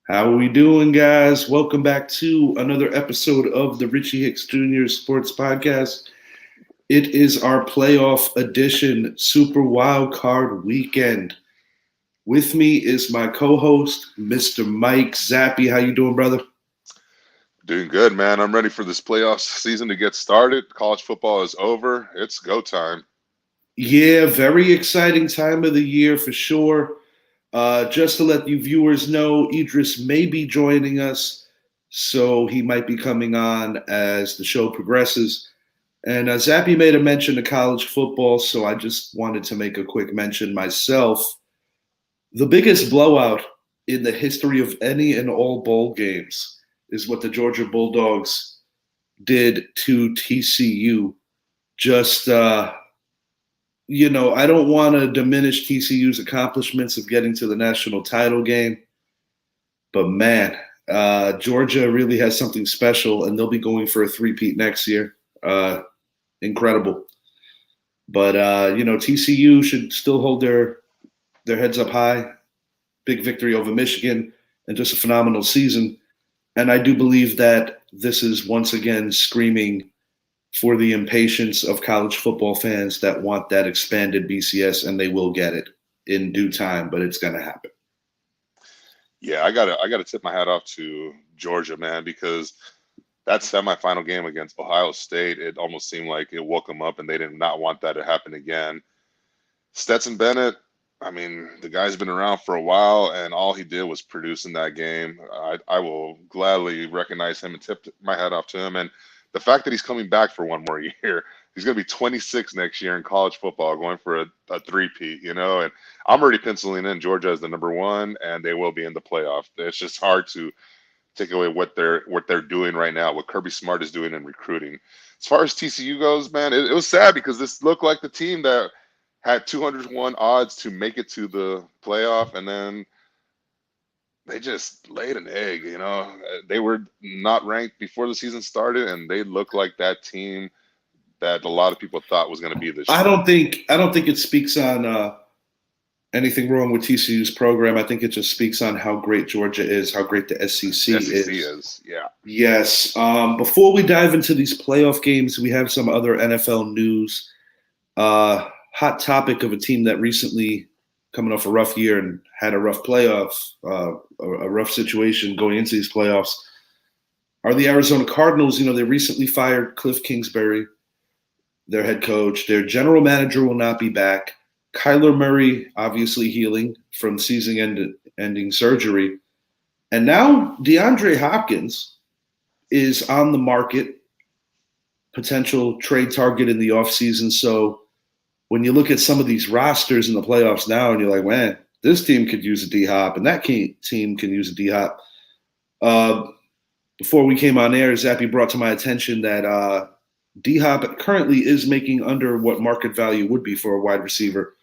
How are we doing, guys? Welcome back to another episode of the Richie Hicks Jr. Sports Podcast. It is our playoff edition, Super Wild Card Weekend. With me is my co-host, Mr. Mike Zappy. How you doing, brother? Doing good, man. I'm ready for this playoff season to get started. College football is over. It's go time. Yeah, very exciting time of the year for sure. Just to let you viewers know, Idris may be joining us, so he might be coming on as the show progresses. And Zappy made a mention to college football, so I just wanted to make a quick mention myself. The biggest blowout in the history of any and all bowl games is what the Georgia Bulldogs did to TCU. Just, I don't want to diminish TCU's accomplishments of getting to the national title game, but man, Georgia really has something special, and they'll be going for a three-peat next year. Incredible. But TCU should still hold their heads up high. Big victory over Michigan and just a phenomenal season. And I do believe that this is once again screaming for the impatience of college football fans that want that expanded BCS, and they will get it in due time, but it's going to happen. Yeah, I gotta tip my hat off to Georgia, man, because that semifinal game against Ohio State, it almost seemed like it woke them up, and they did not want that to happen again. Stetson Bennett, I mean, the guy's been around for a while, and all he did was produce in that game. I will gladly recognize him and tip my hat off to him. And the fact that he's coming back for one more year, he's going to be 26 next year in college football, going for a three-peat, and I'm already penciling in Georgia as the number one, and they will be in the playoff. It's just hard to take away what they're doing right now, what Kirby Smart is doing in recruiting. As far as TCU goes, man, it was sad because this looked like the team that had 201 odds to make it to the playoff, and then they just laid an egg. They were not ranked before the season started, and they looked like that team that a lot of people thought was going to be this I year. don't think it speaks on anything wrong with TCU's program. I think it just speaks on how great Georgia is, how great the SEC SEC is. is, yeah. Yes. Before we dive into these playoff games, we have some other NFL news. Hot topic of a team that recently coming off a rough year and had a rough playoff, a rough situation going into these playoffs, are the Arizona Cardinals. They recently fired Cliff Kingsbury, their head coach. Their general manager will not be back. Kyler Murray obviously healing from season-ending surgery. And now DeAndre Hopkins is on the market, potential trade target in the offseason. So when you look at some of these rosters in the playoffs now and you're like, man, this team could use a D-Hop and that team can use a D-Hop. Before we came on air, Zappy brought to my attention that D-Hop currently is making under what market value would be for a wide receiver.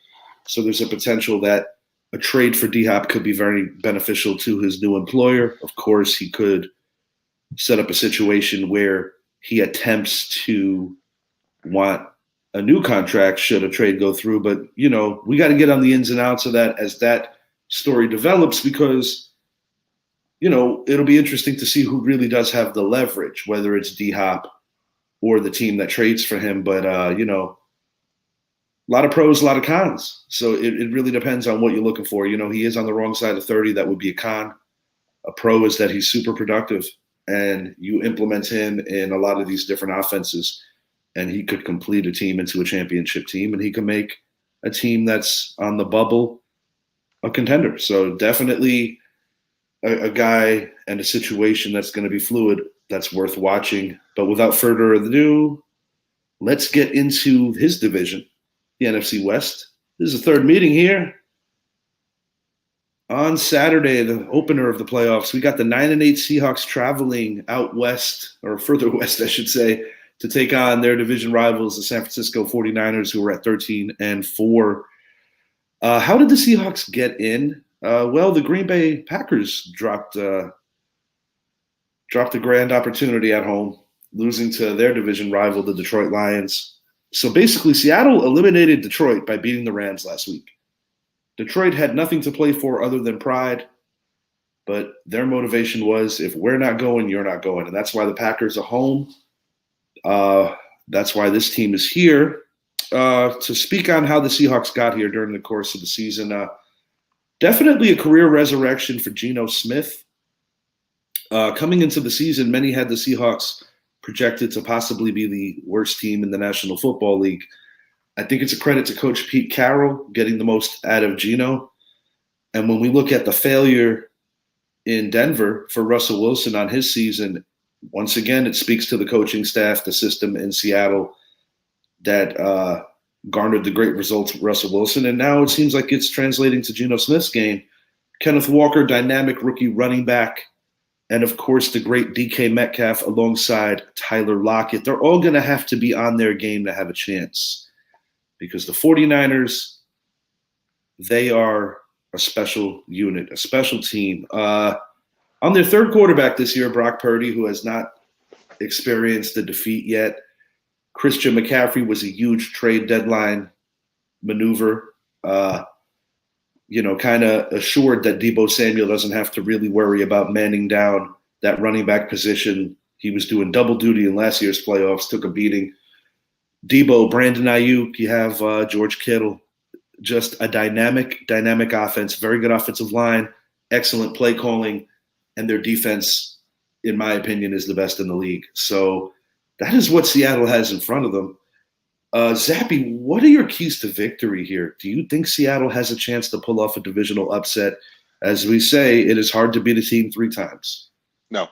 So there's a potential that a trade for D-Hop could be very beneficial to his new employer. Of course, he could set up a situation where he attempts to want a new contract should a trade go through. But, we got to get on the ins and outs of that as that story develops because, it'll be interesting to see who really does have the leverage, whether it's D-Hop or the team that trades for him. But, a lot of pros, a lot of cons. So it really depends on what you're looking for. He is on the wrong side of 30. That would be a con. A pro is that he's super productive and you implement him in a lot of these different offenses and he could complete a team into a championship team and he can make a team that's on the bubble a contender. So definitely a guy and a situation that's going to be fluid, that's worth watching. But without further ado, let's get into his division, the NFC West. This is the third meeting here. On Saturday, the opener of the playoffs, we got the 9-8 Seahawks traveling out west, or further west, I should say, to take on their division rivals, the San Francisco 49ers, who were at 13-4. How did the Seahawks get in? Well, the Green Bay Packers dropped a grand opportunity at home, losing to their division rival, the Detroit Lions. So basically, Seattle eliminated Detroit by beating the Rams last week. Detroit had nothing to play for other than pride, but their motivation was if we're not going, you're not going. And that's why the Packers are home. That's why this team is here. To speak on how the Seahawks got here during the course of the season, definitely a career resurrection for Geno Smith. Coming into the season, many had the Seahawks projected to possibly be the worst team in the National Football League. I think it's a credit to Coach Pete Carroll getting the most out of Geno. And when we look at the failure in Denver for Russell Wilson on his season, once again, it speaks to the coaching staff, the system in Seattle that garnered the great results with Russell Wilson. And now it seems like it's translating to Geno Smith's game. Kenneth Walker, dynamic rookie running back. And of course, the great DK Metcalf alongside Tyler Lockett. They're all going to have to be on their game to have a chance because the 49ers, they are a special unit, a special team. On their third quarterback this year, Brock Purdy, who has not experienced the defeat yet. Christian McCaffrey was a huge trade deadline maneuver, kind of assured that Deebo Samuel doesn't have to really worry about manning down that running back position. He was doing double duty in last year's playoffs, took a beating. Deebo, Brandon Ayuk, you have George Kittle. Just a dynamic offense, very good offensive line, excellent play calling, and their defense, in my opinion, is the best in the league. So that is what Seattle has in front of them. Zappy, what are your keys to victory here? Do you think Seattle has a chance to pull off a divisional upset? As we say, it is hard to beat a team 3 times. No.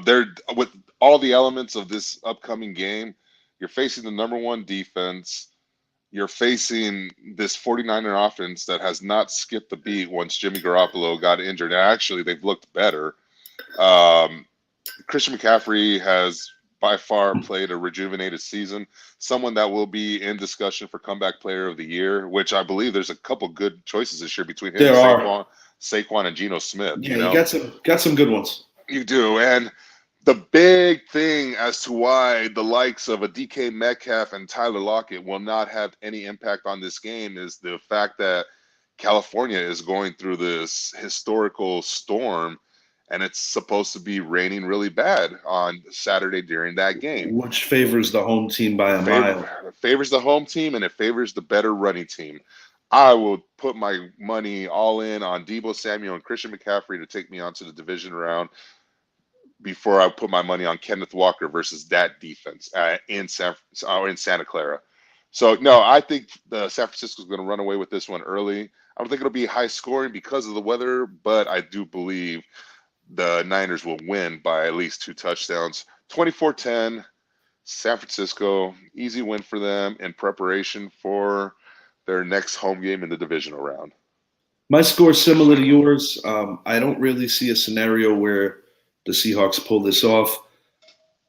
They're with all the elements of this upcoming game. You're facing the number 1 defense. You're facing this 49er offense that has not skipped the beat once Jimmy Garoppolo got injured. And actually, they've looked better. Christian McCaffrey has by far played a rejuvenated season. Someone that will be in discussion for comeback player of the year, which I believe there's a couple good choices this year between him and Saquon and Geno Smith. Yeah, you got some good ones. You do. And the big thing as to why the likes of a DK Metcalf and Tyler Lockett will not have any impact on this game is the fact that California is going through this historical storm, and it's supposed to be raining really bad on Saturday during that game. Which favors the home team by a mile. Favors the home team, and it favors the better running team. I will put my money all in on Deebo Samuel and Christian McCaffrey to take me onto the division round before I put my money on Kenneth Walker versus that defense in Santa Clara. So, no, I think the San Francisco is going to run away with this one early. I don't think it'll be high scoring because of the weather, but I do believe the Niners will win by at least 2 touchdowns. 24-10, San Francisco, easy win for them in preparation for their next home game in the divisional round. My score is similar to yours. I don't really see a scenario where the Seahawks pull this off.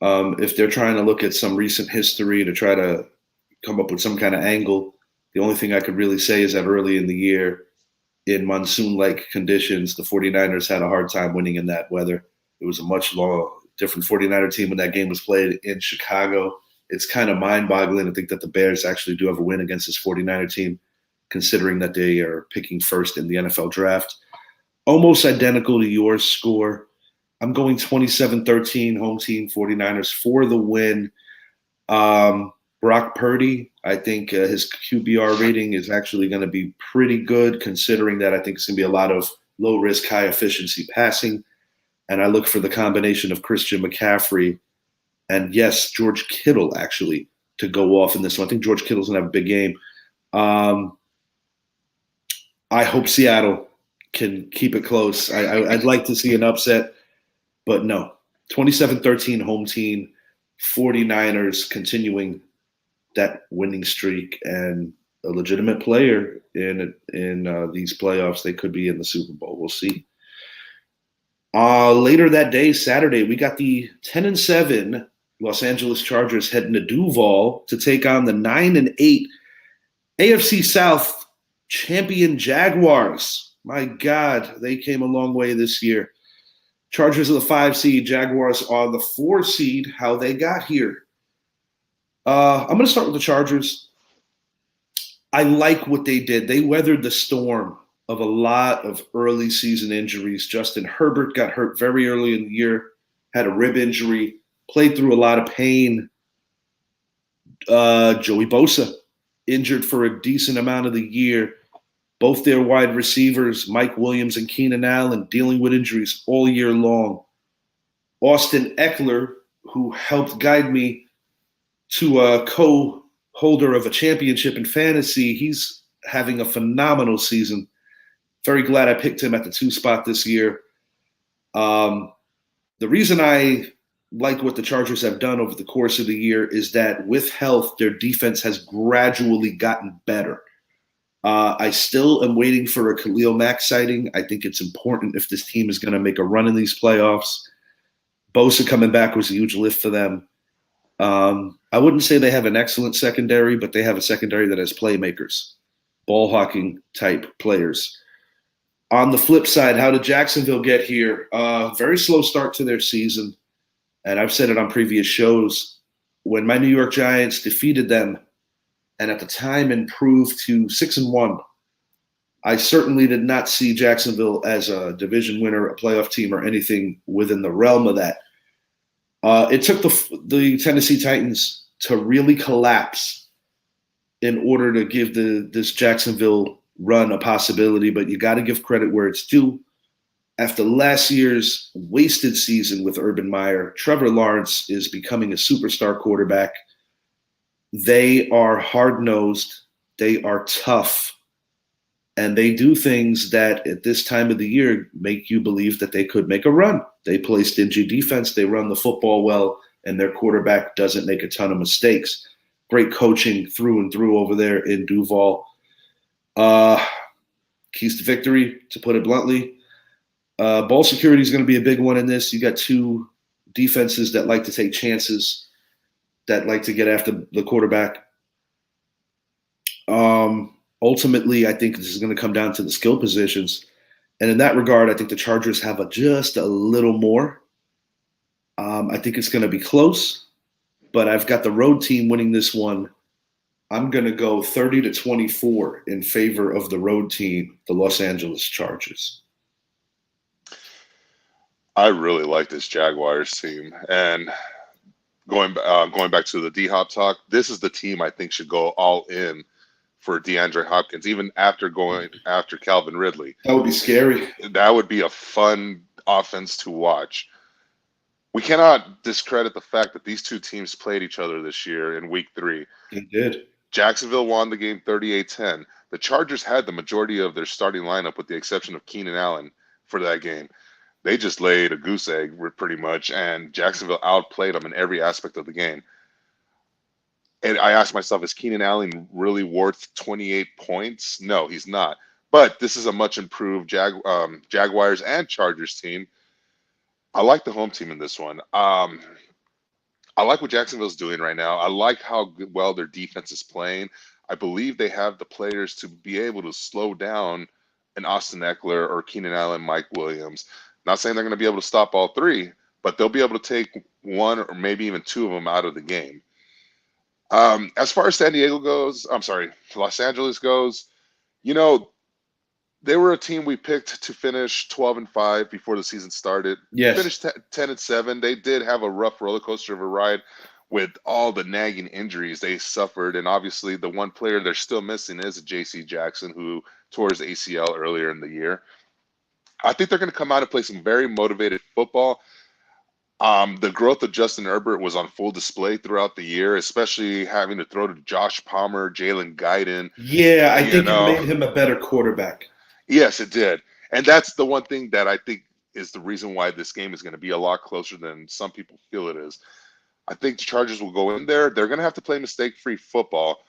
If they're trying to look at some recent history to try to come up with some kind of angle, the only thing I could really say is that early in the year, in monsoon-like conditions, the 49ers had a hard time winning in that weather. It was a much different 49er team when that game was played in Chicago. It's kind of mind-boggling to think that the Bears actually do have a win against this 49er team, considering that they are picking first in the NFL draft. Almost identical to your score. I'm going 27-13, home team, 49ers for the win. Brock Purdy, I think his QBR rating is actually going to be pretty good, considering that I think it's going to be a lot of low-risk, high-efficiency passing. And I look for the combination of Christian McCaffrey and, yes, George Kittle, actually, to go off in this one. I think George Kittle's going to have a big game. I hope Seattle can keep it close. I'd like to see an upset. But no, 27-13 home team, 49ers continuing that winning streak and a legitimate player in these playoffs. They could be in the Super Bowl. We'll see. Later that day, Saturday, we got the 10-7 Los Angeles Chargers heading to Duval to take on the 9-8 AFC South champion Jaguars. My God, they came a long way this year. Chargers are the 5 seed. Jaguars are the 4 seed. How they got here. I'm going to start with the Chargers. I like what they did. They weathered the storm of a lot of early season injuries. Justin Herbert got hurt very early in the year, had a rib injury, played through a lot of pain. Joey Bosa injured for a decent amount of the year. Both their wide receivers, Mike Williams and Keenan Allen, dealing with injuries all year long. Austin Eckler, who helped guide me to a co-holder of a championship in fantasy, he's having a phenomenal season. Very glad I picked him at the 2 spot this year. Um, the reason I like what the Chargers have done over the course of the year is that with health, their defense has gradually gotten better. I still am waiting for a Khalil Mack sighting. I think it's important if this team is going to make a run in these playoffs. Bosa coming back was a huge lift for them. I wouldn't say they have an excellent secondary, but they have a secondary that has playmakers, ball hawking type players. On the flip side, how did Jacksonville get here? Very slow start to their season. And I've said it on previous shows. When my New York Giants defeated them and at the time improved to 6-1, I certainly did not see Jacksonville as a division winner, a playoff team, or anything within the realm of that. It took the Tennessee Titans to really collapse in order to give this Jacksonville run a possibility, but you got to give credit where it's due. After last year's wasted season with Urban Meyer, Trevor Lawrence is becoming a superstar quarterback. They are hard-nosed, they are tough, and they do things that at this time of the year make you believe that they could make a run. They play stingy defense, they run the football well, and their quarterback doesn't make a ton of mistakes. Great coaching through and through over there in Duval. Keys to victory, to put it bluntly. Ball security is going to be a big one in this. You got two defenses that like to take chances, that like to get after the quarterback. Ultimately, I think this is going to come down to the skill positions. And in that regard, I think the Chargers have just a little more. I think it's going to be close, but I've got the road team winning this one. I'm going to go 30-24 in favor of the road team, the Los Angeles Chargers. I really like this Jaguars team, and going back to the D-Hop talk, this is the team I think should go all in for DeAndre Hopkins, even after going after Calvin Ridley. That would be scary. That would be a fun offense to watch. We cannot discredit the fact that these two teams played each other this year in Week 3. They did. Jacksonville won the game 38-10. The Chargers had the majority of their starting lineup with the exception of Keenan Allen for that game. They just laid a goose egg pretty much, and Jacksonville outplayed them in every aspect of the game. And I asked myself, is Keenan Allen really worth 28 points? No, he's not. But this is a much improved Jaguars and Chargers team. I like the home team in this one. I like what Jacksonville's doing right now. I like how well their defense is playing. I believe they have the players to be able to slow down an Austin Eckler or Keenan Allen, Mike Williams. Not saying they're going to be able to stop all three, but they'll be able to take one or maybe even two of them out of the game. As far as Los Angeles goes, they were a team we picked to finish 12-5 before the season started. Yes. Finished 10-7. They did have a rough roller coaster of a ride with all the nagging injuries they suffered, and obviously the one player they're still missing is J.C. Jackson, who tore his ACL earlier in the year. I think they're going to come out and play some very motivated football. The growth of Justin Herbert was on full display throughout the year, especially having to throw to Josh Palmer, Jalen Guyton. Yeah, I think it made him a better quarterback. Yes, it did. And that's the one thing that I think is the reason why this game is going to be a lot closer than some people feel it is. I think the Chargers will go in there. They're going to have to play mistake-free football.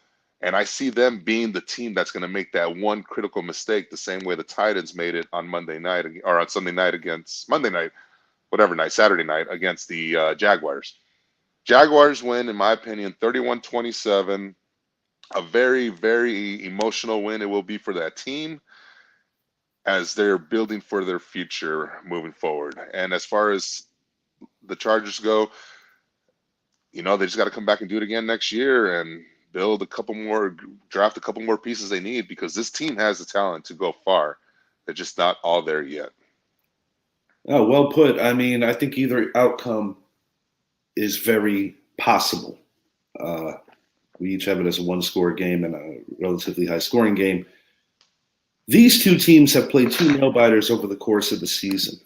And I see them being the team that's going to make that one critical mistake the same way the Titans made it on Monday night or on Sunday night against Monday night, Saturday night against the Jaguars. Jaguars win, in my opinion, 31-27. A very, very emotional win it will be for that team as they're building for their future moving forward. And as far as the Chargers go, they just got to come back and do it again next year and draft a couple more pieces they need, because this team has the talent to go far. They're just not all there yet. Oh, well put. I mean, I think either outcome is very possible. Uh, we each have it as a one-score game and a relatively high-scoring game. These two teams have played two nail-biters over the course of the season.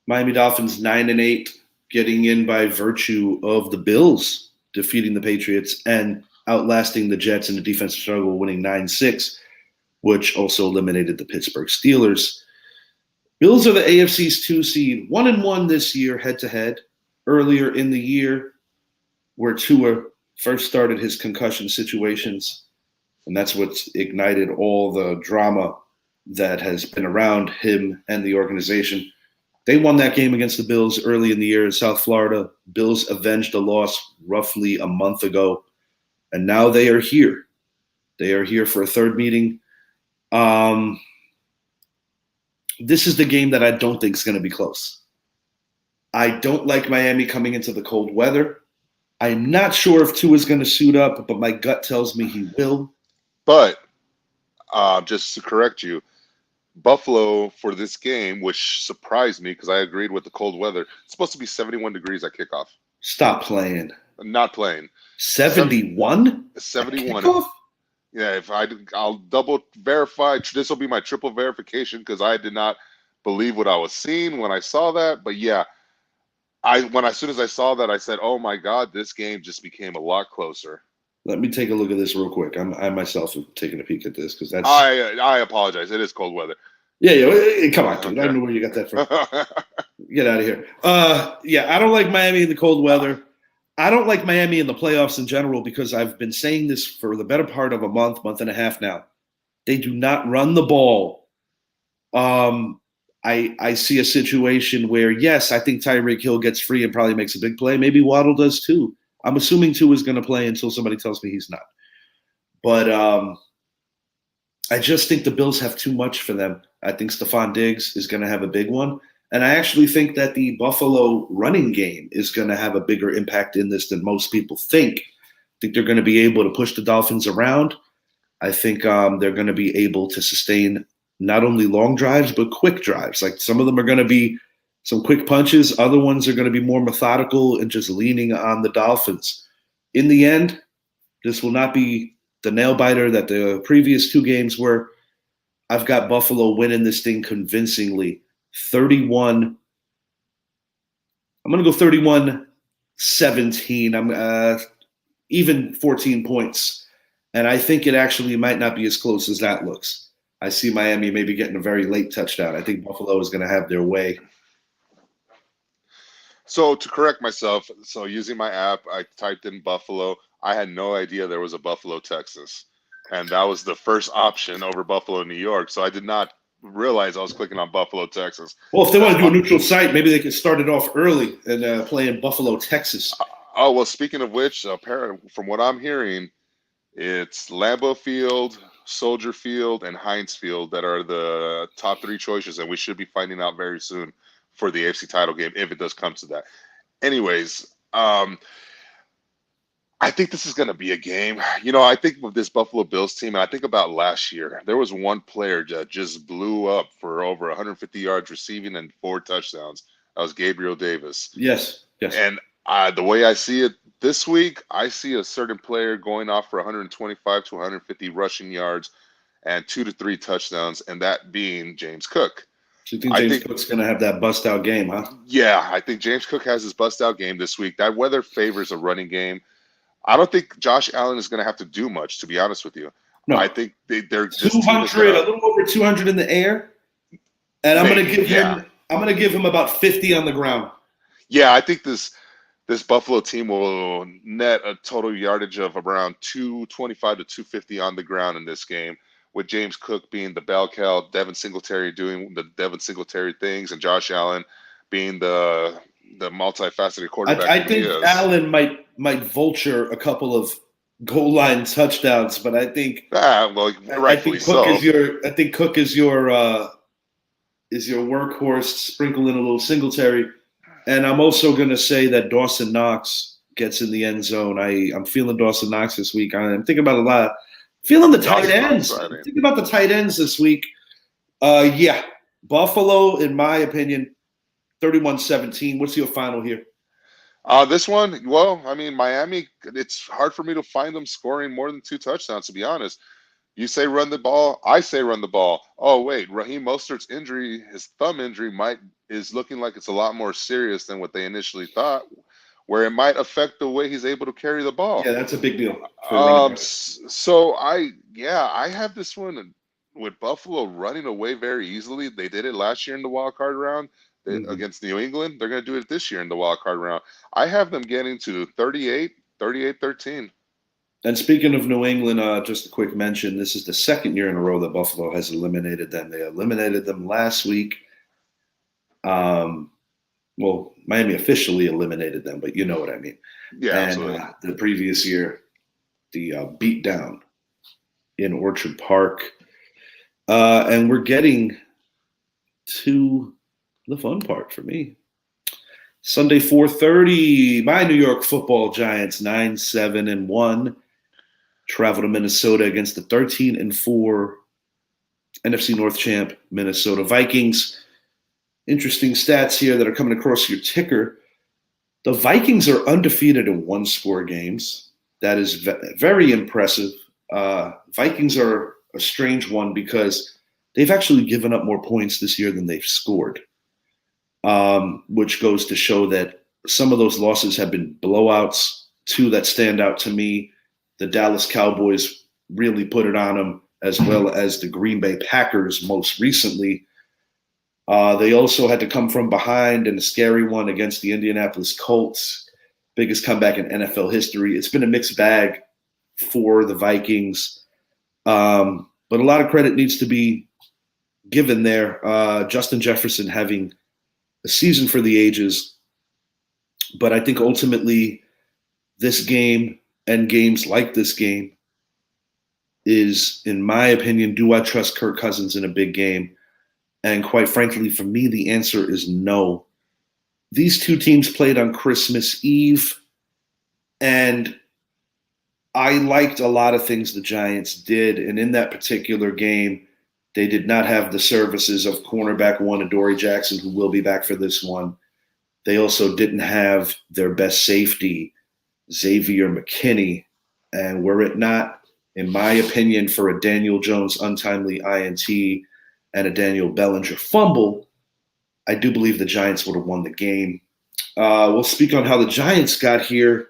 Miami Dolphins 9-8, getting in by virtue of the Bills defeating the Patriots and outlasting the Jets in the defensive struggle, winning 9-6, which also eliminated the Pittsburgh Steelers. Bills are the AFC's 2 seed, 1-1 this year head-to-head. Earlier in the year, where Tua first started his concussion situations, and that's what's ignited all the drama that has been around him and the organization. They won that game against the Bills early in the year in South Florida. Bills avenged a loss roughly a month ago, and now they are here. They are here for a third meeting. This is the game that I don't think is going to be close. I don't like Miami coming into the cold weather. I'm not sure if Tua is going to suit up, but my gut tells me he will. But just to correct you, Buffalo for this game, which surprised me because I agreed with the cold weather, it's supposed to be 71 degrees at kickoff. Stop playing. I'm not playing. 71? 71. Yeah, I'll double verify. This will be my triple verification because I did not believe what I was seeing when I saw that. But yeah, as soon as I saw that, I said, "Oh my God, this game just became a lot closer." Let me take a look at this real quick. I myself am taking a peek at this because that's. I apologize. It is cold weather. Yeah. Come on, dude. Okay. I don't know where you got that from. Get out of here. Yeah, I don't like Miami in the cold weather. I don't like Miami in the playoffs in general because I've been saying this for the better part of a month and a half now. They do not run the ball. I see a situation where, yes, I think Tyreek Hill gets free and probably makes a big play. Maybe Waddle does too. I'm assuming Tua is going to play until somebody tells me he's not. But I just think the Bills have too much for them. I think Stephon Diggs is going to have a big one. And I actually think that the Buffalo running game is going to have a bigger impact in this than most people think. I think they're going to be able to push the Dolphins around. I think they're going to be able to sustain not only long drives, but quick drives. Like some of them are going to be some quick punches. Other ones are going to be more methodical and just leaning on the Dolphins. In the end, this will not be the nail biter that the previous two games were. I've got Buffalo winning this thing convincingly. 31. I'm going to go 31-17. I'm even 14 points. And I think it actually might not be as close as that looks. I see Miami maybe getting a very late touchdown. I think Buffalo is going to have their way. So to correct myself, so using my app, I typed in Buffalo. I had no idea there was a Buffalo, Texas. And that was the first option over Buffalo, New York. So I did not realize I was clicking on Buffalo, Texas. Well, if they want to do a neutral site, maybe they could start it off early and play in Buffalo, Texas. Oh, well, speaking of which, apparently, from what I'm hearing, it's Lambeau Field, Soldier Field, and Heinz Field that are the top three choices, and we should be finding out very soon for the AFC title game if it does come to that. Anyways, I think this is going to be a game. You know, I think of this Buffalo Bills team, and I think about last year. There was one player that just blew up for over 150 yards receiving and 4 touchdowns. That was Gabriel Davis. Yes. And the way I see it this week, I see a certain player going off for 125 to 150 rushing yards and 2 to 3 touchdowns, and that being James Cook. So you think James Cook's going to have that bust-out game, huh? Yeah, I think James Cook has his bust-out game this week. That weather favors a running game. I don't think Josh Allen is going to have to do much, to be honest with you. No. I think they're 200, a little over 200 in the air, and I'm going to give him. I'm going to give him about 50 on the ground. Yeah, I think this Buffalo team will net a total yardage of around 225 to 250 on the ground in this game, with James Cook being the bell cow, Devin Singletary doing the Devin Singletary things, and Josh Allen being the multifaceted quarterback. I think Allen might vulture a couple of goal line touchdowns, but I think rightfully so. I think Cook is your workhorse. Sprinkle in a little Singletary, and I'm also going to say that Dawson Knox gets in the end zone. I'm feeling Dawson Knox this week. I'm thinking about a lot. Feeling the tight ends. Think about the tight ends this week. Yeah. Buffalo, in my opinion, 31-17. What's your final here? This one, well, I mean, Miami, it's hard for me to find them scoring more than 2 touchdowns, to be honest. You say run the ball, I say run the ball. Oh wait, Raheem Mostert's injury, his thumb injury, might is looking like it's a lot more serious than what they initially thought, where it might affect the way he's able to carry the Yeah, ball. that's a big deal for running back. So I have this one with Buffalo running away very easily. They did it last year in the wild card round Mhm. against New England. They're going to do it this year in the wild card round. I have them getting to 38-13. And speaking of New England, just a quick mention: this is the second year in a row that Buffalo has eliminated them. They eliminated them last week. Um, well, Miami officially eliminated them, but you know what I mean. Yeah, And absolutely. the previous year, the beat down in Orchard Park. And we're getting to the fun part for me. Sunday 4:30, my New York Football Giants 9-7-1 travel to Minnesota against the 13-4 NFC North champ Minnesota Vikings. Interesting stats here that are coming across your ticker. The Vikings are undefeated in one-score games. That is very impressive. Vikings are a strange one because they've actually given up more points this year than they've scored, which goes to show that some of those losses have been blowouts. Two that stand out to me: the Dallas Cowboys really put it on them, as well as the Green Bay Packers most recently. They also had to come from behind in a scary one against the Indianapolis Colts, biggest comeback in NFL history. It's been a mixed bag for the Vikings, but a lot of credit needs to be given there. Justin Jefferson having a season for the ages, but I think ultimately this game and games like this game is, in my opinion, do I trust Kirk Cousins in a big game? And quite frankly, for me, the answer is no. These two teams played on Christmas Eve, and I liked a lot of things the Giants did. And in that particular game, they did not have the services of cornerback one, Adoree Jackson, who will be back for this one. They also didn't have their best safety, Xavier McKinney. And were it not, in my opinion, for a Daniel Jones untimely INT and a Daniel Bellinger fumble, I do believe the Giants would have won the game. We'll speak on how the Giants got here.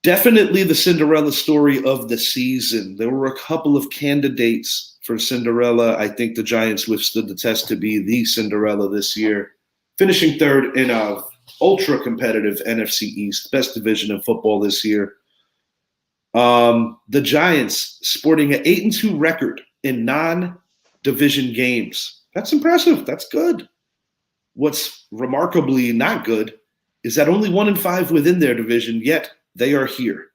Definitely the Cinderella story of the season. There were a couple of candidates for Cinderella. I think the Giants withstood the test to be the Cinderella this year, finishing third in a ultra competitive NFC East, best division in football this year. The Giants sporting an 8-2 record in non-division games. That's impressive. That's good. What's remarkably not good is that only 1-5 within their division, yet they are here.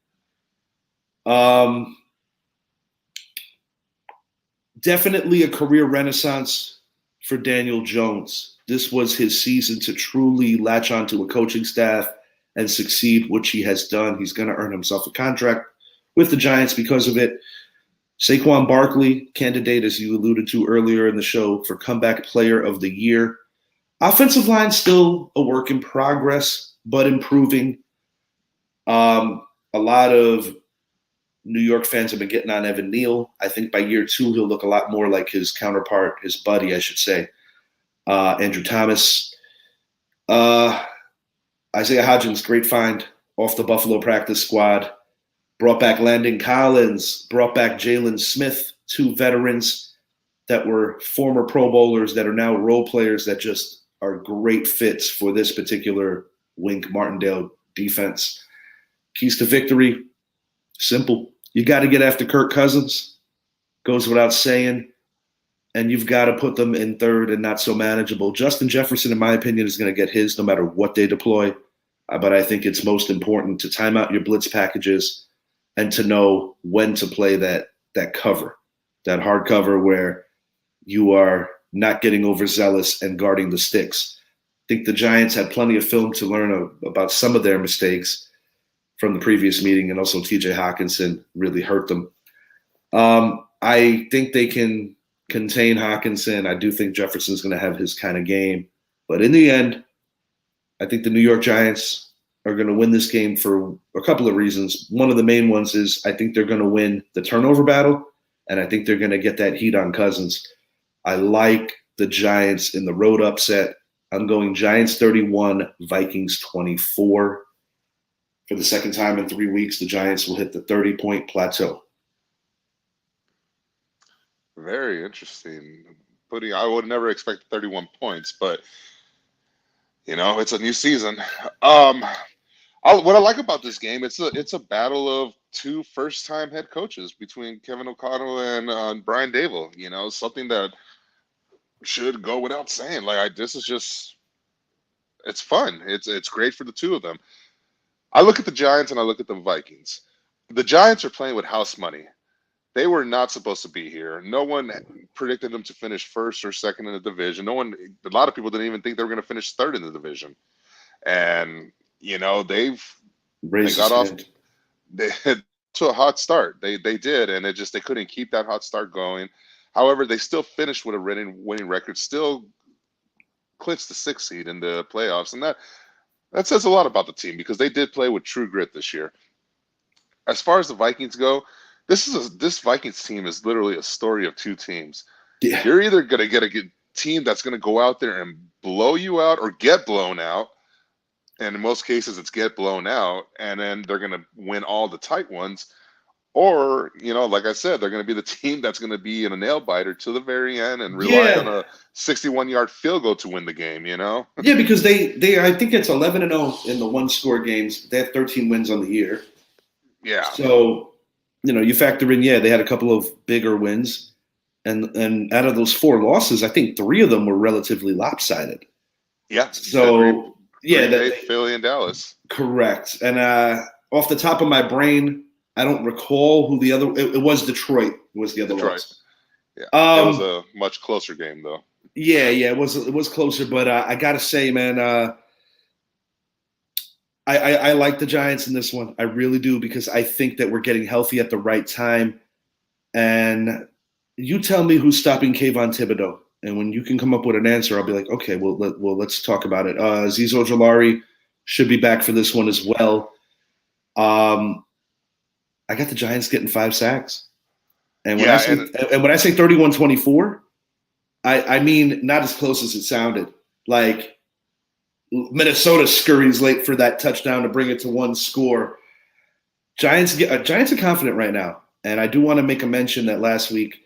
Definitely a career renaissance for Daniel Jones. This was his season to truly latch onto a coaching staff and succeed, which he has done. He's going to earn himself a contract with the Giants because of it. Saquon Barkley, candidate, as you alluded to earlier in the show, for comeback player of the year. Offensive line still a work in progress, but improving. A lot of New York fans have been getting on Evan Neal. I think by year two, he'll look a lot more like his counterpart, his buddy, I should say, Andrew Thomas. Isaiah Hodgins, great find off the Buffalo practice squad. Brought back Landon Collins, brought back Jalen Smith, two veterans that were former Pro Bowlers that are now role players that just are great fits for this particular Wink Martindale defense. Keys to victory, simple. You got to get after Kirk Cousins, goes without saying, and you've got to put them in third and not so manageable. Justin Jefferson, in my opinion, is going to get his no matter what they deploy, but I think it's most important to time out your blitz packages and to know when to play that cover, that hard cover where you are not getting overzealous and guarding the sticks. I think the Giants had plenty of film to learn about some of their mistakes from the previous meeting, and also TJ Hawkinson really hurt them. I think they can contain Hawkinson. I do think Jefferson's going to have his kind of game. But in the end, I think the New York Giants are going to win this game for a couple of reasons. One of the main ones is I think they're going to win the turnover battle, and I think they're going to get that heat on Cousins. I like the Giants in the road upset. I'm going Giants 31, Vikings 24. For the second time in 3 weeks, the Giants will hit the 30-point plateau. Very interesting. I would never expect 31 points, but it's a new season. What I like about this game, it's a battle of two first-time head coaches between Kevin O'Connell and Brian Dable. Something that should go without saying. This is just, it's fun. It's great for the two of them. I look at the Giants and I look at the Vikings. The Giants are playing with house money. They were not supposed to be here. No one predicted them to finish first or second in the division. A lot of people didn't even think they were going to finish third in the division. And they got off to a hot start. They did, and they couldn't keep that hot start going. However, they still finished with a winning record, still clinched the 6th seed in the playoffs, and that says a lot about the team because they did play with true grit this year. As far as the Vikings go, this Vikings team is literally a story of two teams. Yeah. You're either going to get a good team that's going to go out there and blow you out or get blown out. And in most cases, it's get blown out, and then they're going to win all the tight ones. Or, like I said, they're going to be the team that's going to be in a nail biter to the very end and rely on a 61-yard field goal to win the game, Yeah, because they I think it's 11-0 in the one-score games. They have 13 wins on the year. Yeah. So, you factor in, they had a couple of bigger wins. And out of those 4 losses, I think 3 of them were relatively lopsided. Yeah. So, Philly and Dallas. Correct. And off the top of my brain, I don't recall who the other. It was Detroit. Was the other loss. Yeah, it was a much closer game though. Yeah, it was closer, but I gotta say, man, I like the Giants in this one. I really do because I think that we're getting healthy at the right time. And you tell me who's stopping Kayvon Thibodeau. And when you can come up with an answer, I'll be like, okay, well, let's talk about it. Azeez Ojulari should be back for this one as well. I got the Giants getting 5 sacks. And when I say 31-24, I mean not as close as it sounded. Like Minnesota scurries late for that touchdown to bring it to 1 score. Giants are confident right now. And I do want to make a mention that last week,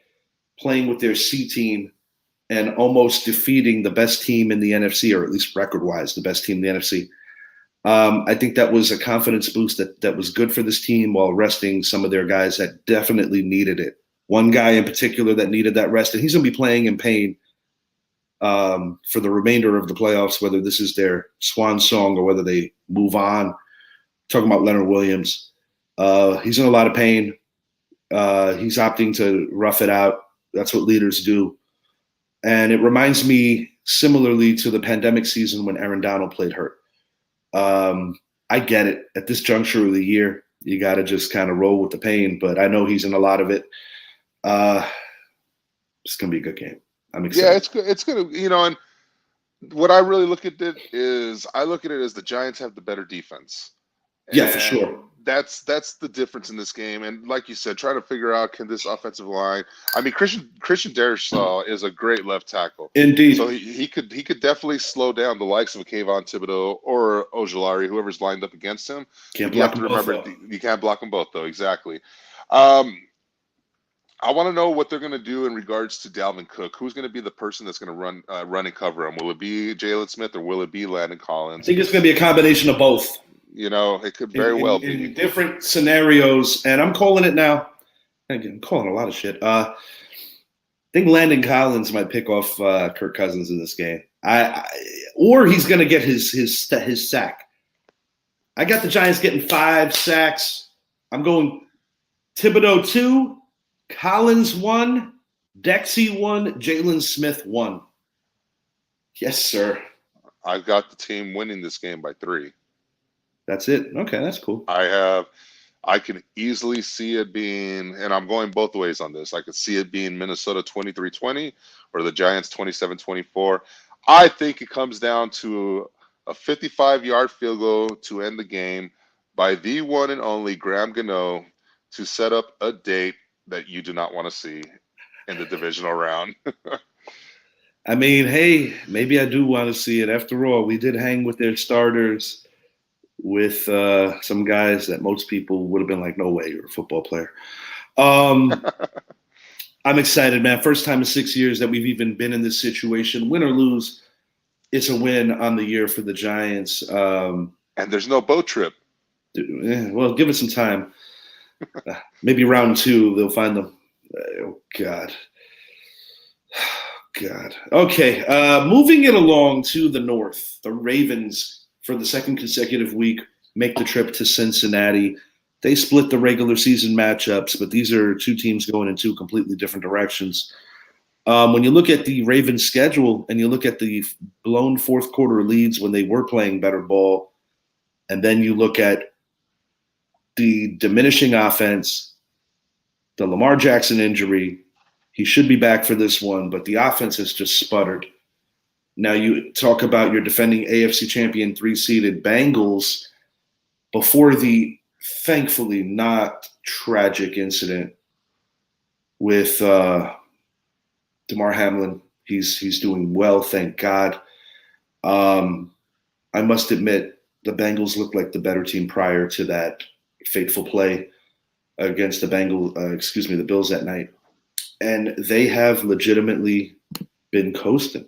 playing with their C team and almost defeating the best team in the NFC, or at least record-wise, the best team in the NFC. I think that was a confidence boost that was good for this team while resting some of their guys that definitely needed it. One guy in particular that needed that rest, and he's going to be playing in pain for the remainder of the playoffs, whether this is their swan song or whether they move on. Talking about Leonard Williams. He's in a lot of pain. He's opting to rough it out. That's what leaders do. And it reminds me similarly to the pandemic season when Aaron Donald played hurt. I get it. At this juncture of the year, you got to just kind of roll with the pain, but I know he's in a lot of it. It's going to be a good game. I'm excited. Yeah, it's going to, and what I really look at it is I look at it as the Giants have the better defense. Yeah, for sure. That's the difference in this game. And like you said, try to figure out, can this offensive line, I mean, Christian Darrisaw is a great left tackle. Indeed. So he could definitely slow down the likes of Kayvon Thibodeau or Ojulari, whoever's lined up against him. You have to remember, you can't block them both, though. Exactly. I want to know what they're going to do in regards to Dalvin Cook. Who's going to be the person that's going to run and cover him? Will it be Jalen Smith or will it be Landon Collins? I think it's going to be a combination of both. It could very well be. In different scenarios, and I'm calling it now. I'm calling a lot of shit. I think Landon Collins might pick off Kirk Cousins in this game. Or he's going to get his sack. I got the Giants getting 5 sacks. I'm going Thibodeau 2, Collins 1, Dexy 1, Jalen Smith 1. Yes, sir. I've got the team winning this game by 3. That's it. Okay, that's cool. I have I can easily see it being, and I'm going both ways on this. I could see it being Minnesota 23-20 or the Giants 27-24. I think it comes down to a 55-yard field goal to end the game by the one and only Graham Gano to set up a date that you do not want to see in the divisional round. I mean, hey, maybe I do want to see it. After all, we did hang with their starters with some guys that most people would have been like, no way, you're a football player. I'm excited, man. First time in 6 years that we've even been in this situation. Win or lose, it's a win on the year for the Giants. And there's no boat trip. Well, give it some time. Maybe round 2, they'll find them. Oh, God. God. Okay, moving it along to the north. The Ravens, for the second consecutive week, make the trip to Cincinnati. They split the regular season matchups, but these are two teams going in two completely different directions. When you look at the Ravens schedule and you look at the blown fourth quarter leads when they were playing better ball, and then you look at the diminishing offense, the Lamar Jackson injury, he should be back for this one, but the offense has just sputtered. Now you talk about your defending AFC champion 3-seeded Bengals before the thankfully not tragic incident with Damar Hamlin. He's doing well, thank God. I must admit, the Bengals looked like the better team prior to that fateful play against the Bills that night. And they have legitimately been coasting.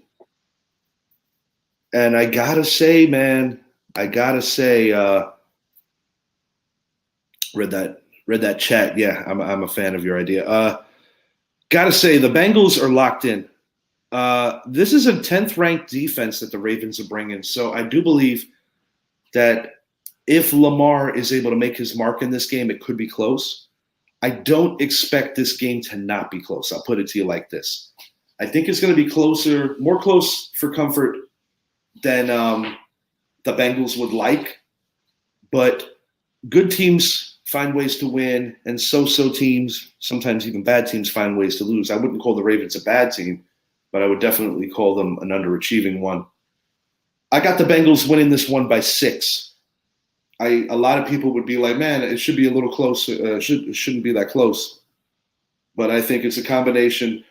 And I gotta say, man, read that chat. Yeah, I'm a fan of your idea. Gotta say, the Bengals are locked in. This is a 10th ranked defense that the Ravens are bringing. So I do believe that if Lamar is able to make his mark in this game, it could be close. I don't expect this game to not be close. I'll put it to you like this. I think it's going to be closer, more close for comfort than the Bengals would like. But good teams find ways to win, and so-so teams, sometimes even bad teams, find ways to lose. I wouldn't call the Ravens a bad team, but I would definitely call them an underachieving one. I got the Bengals winning this one by 6. A lot of people would be like, man, it should be a little close. It shouldn't be that close. But I think it's a combination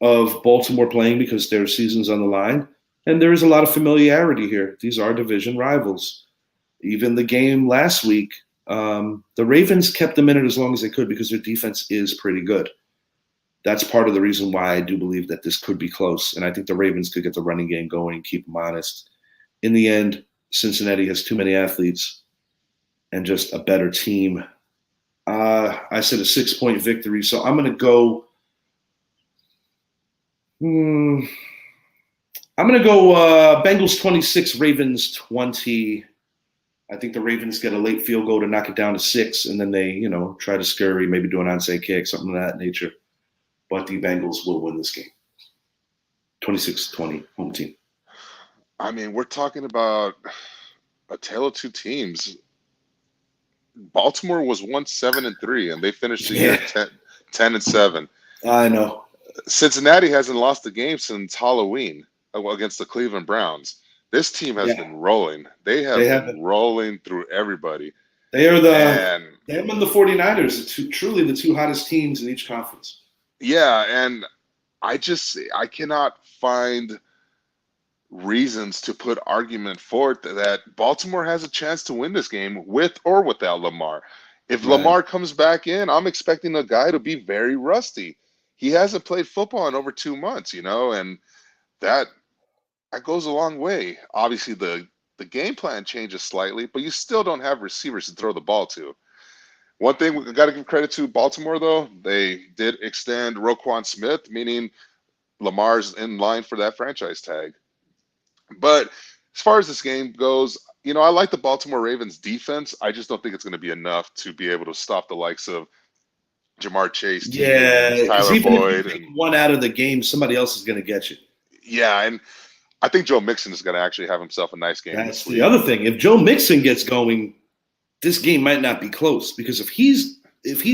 of Baltimore playing because their season's on the line, and there is a lot of familiarity here. These are division rivals. Even the game last week, the Ravens kept them in it as long as they could because their defense is pretty good. That's part of the reason why I do believe that this could be close, and I think the Ravens could get the running game going, keep them honest. In the end, Cincinnati has too many athletes and just a better team. I said a 6-point victory, so I'm going to go. I'm going to go Bengals 26, Ravens 20. I think the Ravens get a late field goal to knock it down to 6, and then they, try to scurry, maybe do an onside kick, something of that nature. But the Bengals will win this game. 26-20, home team. I mean, we're talking about a tale of two teams. Baltimore was 1-7-3, and they finished the year 10-7. I know. Cincinnati hasn't lost a game since Halloween against the Cleveland Browns. This team has been rolling. They have been rolling through everybody. They are them and the 49ers, truly the two hottest teams in each conference. Yeah, and I cannot find reasons to put argument forth that Baltimore has a chance to win this game with or without Lamar. If Lamar comes back in, I'm expecting a guy to be very rusty. He hasn't played football in over 2 months, and that goes a long way. Obviously, the game plan changes slightly, but you still don't have receivers to throw the ball to. One thing we got to give credit to Baltimore, though, they did extend Roquan Smith, meaning Lamar's in line for that franchise tag. But as far as this game goes, I like the Baltimore Ravens defense. I just don't think it's going to be enough to be able to stop the likes of Jamar Chase, Tyler Boyd. If you take one out of the game, somebody else is going to get you. Yeah, and I think Joe Mixon is going to actually have himself a nice game. That's the other thing. If Joe Mixon gets going, this game might not be close because if he's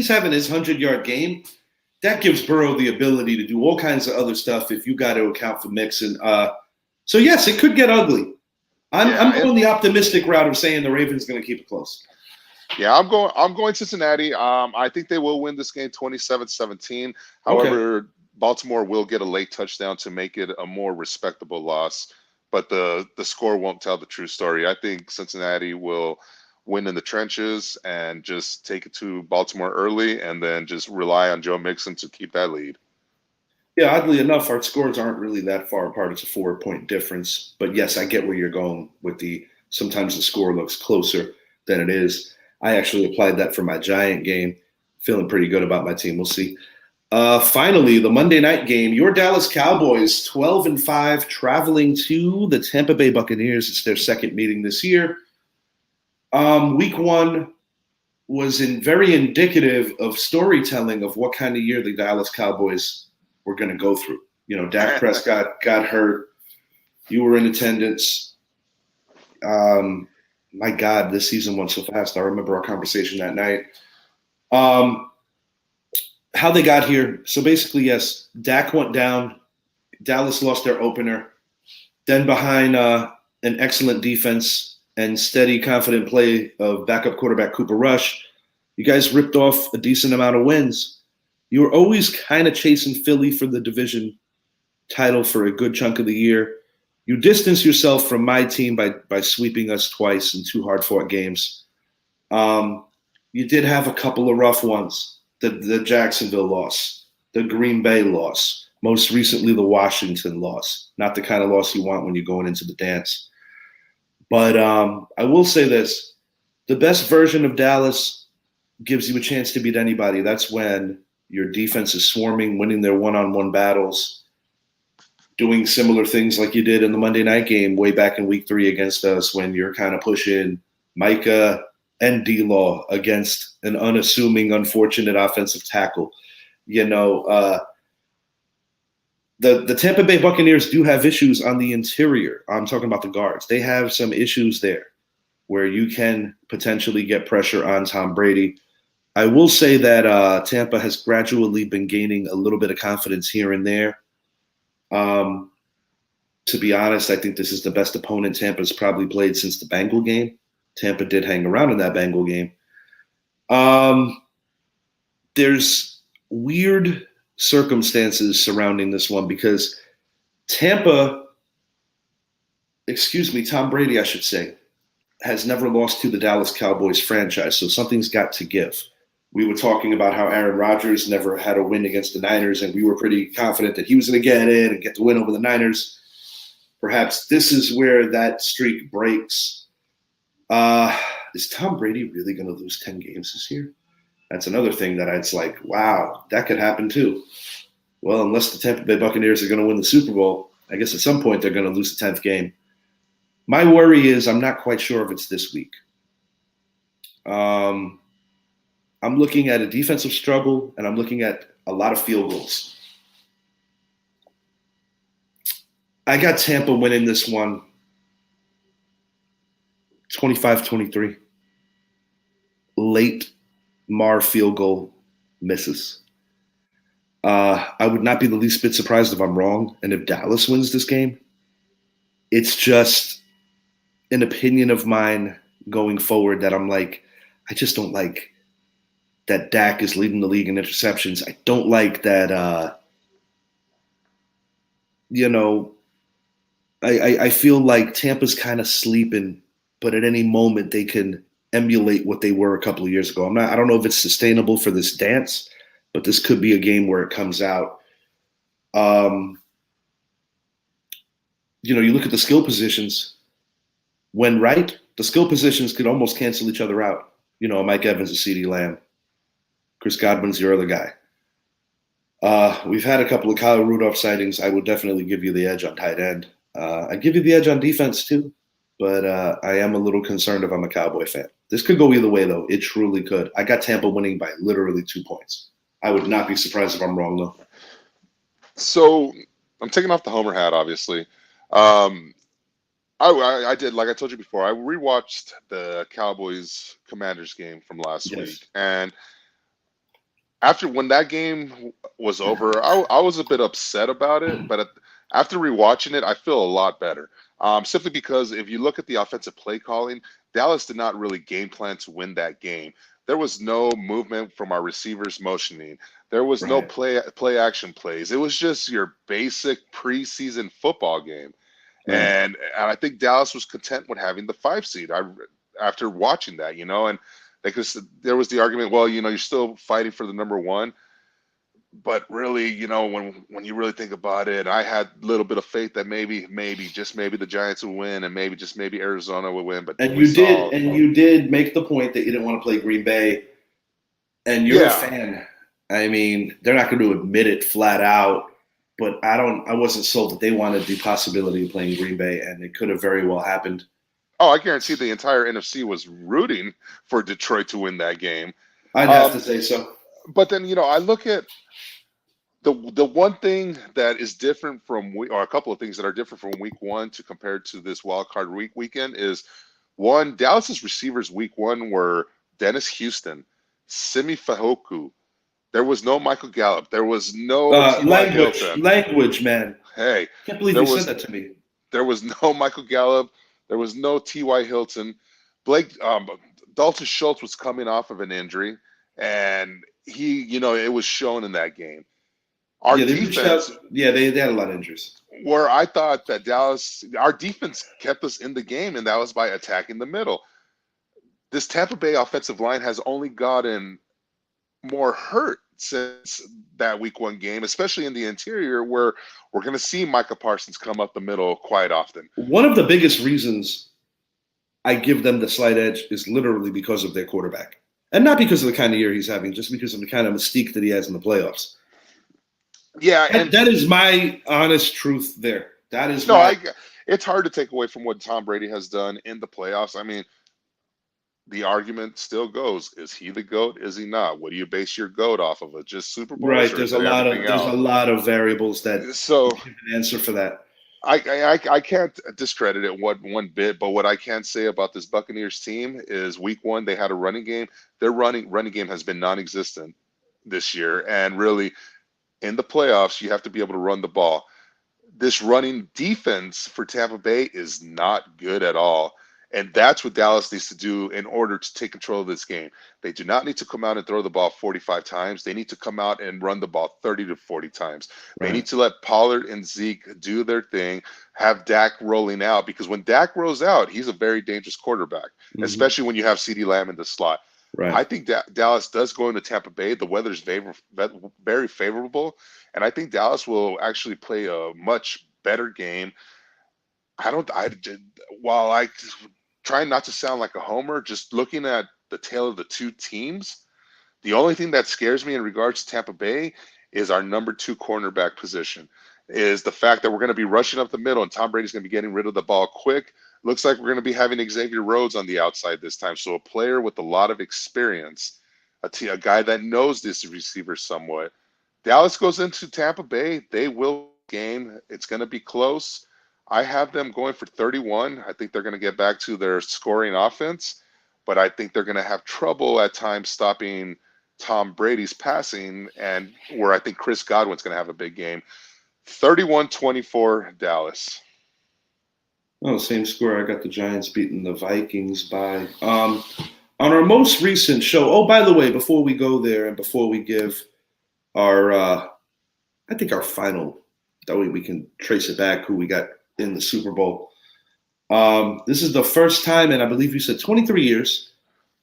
having his 100-yard game, that gives Burrow the ability to do all kinds of other stuff if you got to account for Mixon. So yes, it could get ugly. I'm going the optimistic route of saying the Ravens going to keep it close. Yeah, I'm going Cincinnati. I think they will win this game 27-17. However, okay, Baltimore will get a late touchdown to make it a more respectable loss, but the score won't tell the true story. I think Cincinnati will win in the trenches and just take it to Baltimore early and then just rely on Joe Mixon to keep that lead. Yeah, oddly enough, our scores aren't really that far apart. It's a 4-point difference. But yes, I get where you're going with sometimes the score looks closer than it is. I actually applied that for my Giant game. Feeling pretty good about my team. We'll see. Finally, the Monday night game. Your Dallas Cowboys, 12-5, traveling to the Tampa Bay Buccaneers. It's their second meeting this year. Week one was very indicative of storytelling of what kind of year the Dallas Cowboys were going to go through. You know, Dak Prescott got hurt. You were in attendance. My God, this season went so fast. I remember our conversation that night. How they got here. So basically, yes, Dak went down. Dallas lost their opener. Then behind an excellent defense and steady, confident play of backup quarterback Cooper Rush, you guys ripped off a decent amount of wins. You were always kind of chasing Philly for the division title for a good chunk of the year. You distanced yourself from my team by sweeping us twice in 2 hard-fought games. You did have a couple of rough ones. The Jacksonville loss, the Green Bay loss, most recently the Washington loss. Not the kind of loss you want when you're going into the dance. But I will say this. The best version of Dallas gives you a chance to beat anybody. That's when your defense is swarming, winning their one-on-one battles, doing similar things like you did in the Monday night game way back in week 3 against us when you're kind of pushing Micah and D-Law against an unassuming, unfortunate offensive tackle. You know, the Tampa Bay Buccaneers do have issues on the interior. I'm talking about the guards. They have some issues there where you can potentially get pressure on Tom Brady. I will say that Tampa has gradually been gaining a little bit of confidence here and there. To be honest, I think this is the best opponent Tampa's probably played since the Bengal game. Tampa did hang around in that Bengal game. There's weird circumstances surrounding this one because Tom Brady, I should say, has never lost to the Dallas Cowboys franchise, so something's got to give. We were talking about how Aaron Rodgers never had a win against the Niners, and we were pretty confident that he was going to get in and get the win over the Niners. Perhaps this is where that streak breaks. Is Tom Brady really going to lose 10 games this year? That's another thing that it's like, wow, that could happen too. Well, unless the Tampa Bay Buccaneers are going to win the Super Bowl, I guess at some point they're going to lose the 10th game. My worry is I'm not quite sure if it's this week. I'm looking at a defensive struggle, and I'm looking at a lot of field goals. I got Tampa winning this one 25-23. Late Mar field goal misses. I would not be the least bit surprised if I'm wrong, and if Dallas wins this game. It's just an opinion of mine going forward that I'm like, I just don't like that Dak is leading the league in interceptions. I don't like that, I feel like Tampa's kind of sleeping, but at any moment they can emulate what they were a couple of years ago. I don't know if it's sustainable for this dance, but this could be a game where it comes out. You look at the skill positions. When right, the skill positions could almost cancel each other out. Mike Evans and CeeDee Lamb. Chris Godwin's your other guy. We've had a couple of Kyle Rudolph sightings. I would definitely give you the edge on tight end. I'd give you the edge on defense too, but I am a little concerned if I'm a Cowboy fan. This could go either way, though. It truly could. I got Tampa winning by literally 2 points. I would not be surprised if I'm wrong, though. So I'm taking off the homer hat, obviously. I did, like I told you before, I rewatched the Cowboys Commanders game from last Yes. week, and after when that game was over, I was a bit upset about it, but after rewatching it, I feel a lot better. Simply because if you look at the offensive play calling, Dallas did not really game plan to win that game. There was no movement from our receivers motioning. There was no Right. play action plays. It was just your basic preseason football game. Right. And I think Dallas was content with having the 5 seed. After watching that, and because there was the argument, well, you're still fighting for the number one, but really, when you really think about it, I had a little bit of faith that maybe just maybe the Giants would win, and maybe just maybe Arizona would win. But we saw, And you did make the point that you didn't want to play Green Bay, and you're a yeah. fan. I mean, they're not going to admit it flat out, but I wasn't sold that they wanted the possibility of playing Green Bay, and it could have very well happened. Oh, I guarantee the entire NFC was rooting for Detroit to win that game. I'd have to Um, say so. but then, I look at the one thing that is different or a couple of things that are different from week one to compared to this wild card weekend is one, Dallas's receivers week one were Dennis Houston, Simi Fahoku. There was no Michael Gallup. There was no T.Y. Hilton. Language, man. Hey, Can't believe there you said was that to me. there was no Michael Gallup. There was no T.Y. Hilton. Blake Dalton Schultz was coming off of an injury, and it was shown in that game. Our Yeah, they reached out. defense, Yeah, they had a lot of injuries. where I thought that our defense kept us in the game, and that was by attacking the middle. This Tampa Bay offensive line has only gotten more hurt since that week one game, especially in the interior, where we're going to see Micah Parsons come up the middle quite often. One of the biggest reasons I give them the slight edge is literally because of their quarterback. And not because of the kind of year he's having, just because of the kind of mystique that he has in the playoffs. Yeah, and That is my honest truth there. That is no, my it's hard to take away from what Tom Brady has done in the playoffs. I mean, the argument still goes: is he the GOAT? Is he not? What do you base your GOAT off of? It just Super Bowls, right. or is it everything There's a else? lot of variables that So give an answer for that. I can't discredit it one bit, but what I can say about this Buccaneers team is week one they had a running game. Their running game has been non-existent this year, and really in the playoffs you have to be able to run the ball. This running defense for Tampa Bay is not good at all. And that's what Dallas needs to do in order to take control of this game. They do not need to come out and throw the ball 45 times. They need to come out and run the ball 30 to 40 times. They Right. need to let Pollard and Zeke do their thing, have Dak rolling out, because when Dak rolls out, he's a very dangerous quarterback, Mm-hmm. especially when you have CeeDee Lamb in the slot. Right. I think that Dallas does go into Tampa Bay. The weather's very favorable, and I think Dallas will actually play a much better game. I don't. I while I trying not to sound like a homer, just looking at the tail of the two teams, the only thing that scares me in regards to Tampa Bay is our number two cornerback position. Is the fact that we're going to be rushing up the middle and Tom Brady's going to be getting rid of the ball quick. Looks like we're going to be having Xavier Rhodes on the outside this time. So a player with a lot of experience, a guy that knows this receiver somewhat. Dallas goes into Tampa Bay. They will game. It's going to be close. I have them going for 31. I think they're going to get back to their scoring offense, but I think they're going to have trouble at times stopping Tom Brady's passing, and where I think Chris Godwin's going to have a big game. 31-24 Dallas. Oh, same score. I got the Giants beating the Vikings by. On our most recent show. Oh, by the way, before we go there and before we give our, I think our final, that way we can trace it back who we got in the Super Bowl. This is the first time, and I believe you said 23 years,